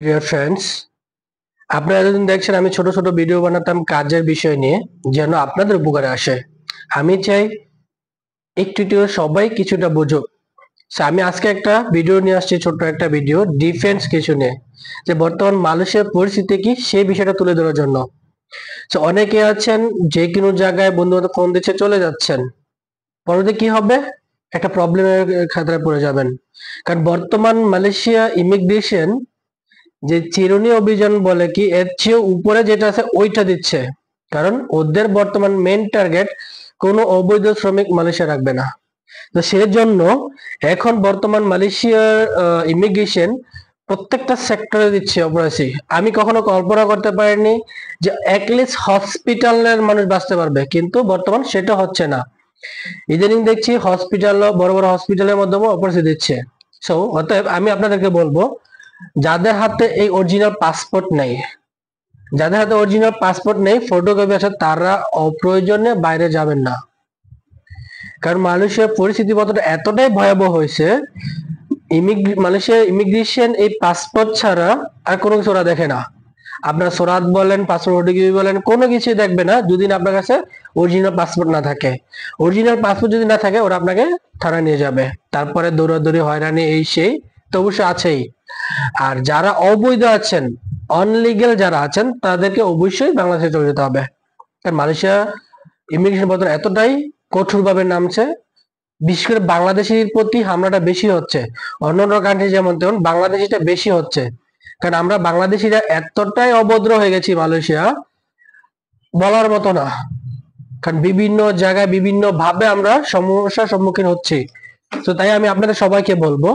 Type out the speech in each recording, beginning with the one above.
Dear friends, আপনারা এতদিন দেখছেন আমি ছোট ছোট ভিডিও বানাতাম কাজের বিষয় নিয়ে, যেন আপনাদের উপকারে আসে। আমি চাই একটু একটু করে সবাই কিছুটা বুঝুক। আমি আজকে একটা ভিডিও নিয়ে আসছি, ছোট্ট একটা ভিডিও ডিফেন্স কিছু নিয়ে, যে বর্তমান মানুষের পরিস্থিতি কি সেই বিষয়টা তুলে ধরার জন্য। অনেকে আছেন যে কোনো জায়গায় বন্ধু বান্ধব ফোন দিচ্ছে চলে যাচ্ছেন, পরবর্তী কি হবে? একটা প্রবলেমের খাতায় পড়ে যাবেন। কারণ বর্তমান মালয়েশিয়া ইমিগ্রেশন যে চিরুনি অভিযান বলে কি, এর চেয়ে উপরে যেটা আছে ওইটা দিচ্ছে। কারণ ওদের বর্তমান মেন টার্গেট কোনো অবৈধ শ্রমিক মালয়েশিয়া রাখবে না। তো সেজন্য এখন বর্তমান মালয়েশিয়ার ইমিগ্রেশন প্রত্যেকটা সেক্টরে দিচ্ছে অপরাসি। আমি কখনো কল্পনা করতে পারিনি যে অ্যাটলিস্ট হসপিটালের মানুষ বাঁচতে পারবে, কিন্তু বর্তমান সেটা হচ্ছে না। ইদানিং দেখছি হসপিটাল, বড় বড় হসপিটালের মাধ্যমে অপরাসি দিচ্ছে। সো অতএব আমি আপনাদেরকে বলবো, যাদের হাতে এই অরিজিনাল পাসপোর্ট নেই, যাদের হাতে অরিজিনাল পাসপোর্ট নেই, ফটোকপি আছে, তারা অপ্রয়োজনে বাইরে যাবেন না। কারণ মালয়েশিয়ার পরিস্থিতি এতটাই ভয়াবহ হয়েছে, মালয়েশিয়ার ইমিগ্রেশন এই পাসপোর্ট ছাড়া আর কোনো কিছু ওরা দেখে না। আপনার সোরাত বলেন, পাসপোর্ট ওটিপি বলেন, কোনো কিছুই দেখবে না যদি আপনার কাছে অরিজিনাল পাসপোর্ট না থাকে। অরিজিনাল পাসপোর্ট যদি না থাকে, ওরা আপনাকে থানায় নিয়ে যাবে, তারপরে দৌড়াদৌড়ি হয়রানি এই সেই তো অবশ্যই আছেই। আর যারা অবৈধ আছেন, অনলিগ্যাল যারা আছেন, তাদেরকে অবশ্যই বাংলাদেশে চলে যেতে হবে। কারণ মালয়েশিয়া ইমিগ্রেশন বর্তমানে এতটাই কঠোরভাবে নামছে, বিশেষ করে বাংলাদেশের প্রতি হামলাটা বেশি হচ্ছে। অন্যান্য কান্ট্রি যেমন তেমন বাংলাদেশিটা বেশি হচ্ছে। কারণ আমরা বাংলাদেশিরা এতটাই অভদ্র হয়ে গেছি মালয়েশিয়া, বলার মতো না। কারণ বিভিন্ন জায়গায় বিভিন্ন ভাবে আমরা সমস্যার সম্মুখীন হচ্ছি। তো তাই আমি আপনাদের সবাইকে বলবো,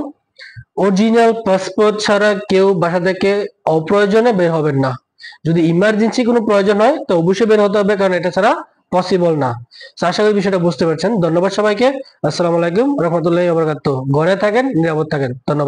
অরিজিনাল পাসপোর্ট ছাড়া কেউ বাসা থেকে অপ্রয়োজনে বের হবেন না। যদি ইমার্জেন্সি কোনো প্রয়োজন হয় তো অবশ্যই বের হতে হবে, কারণ এটা ছাড়া পসিবল না। আশা করি বিষয়টা বুঝতে পারছেন। ধন্যবাদ সবাইকে। আসসালামু আলাইকুম রহমতুল্লাহি ওয়া বারাকাতুহু। ঘরে থাকেন, নিরাপদ থাকেন। ধন্যবাদ।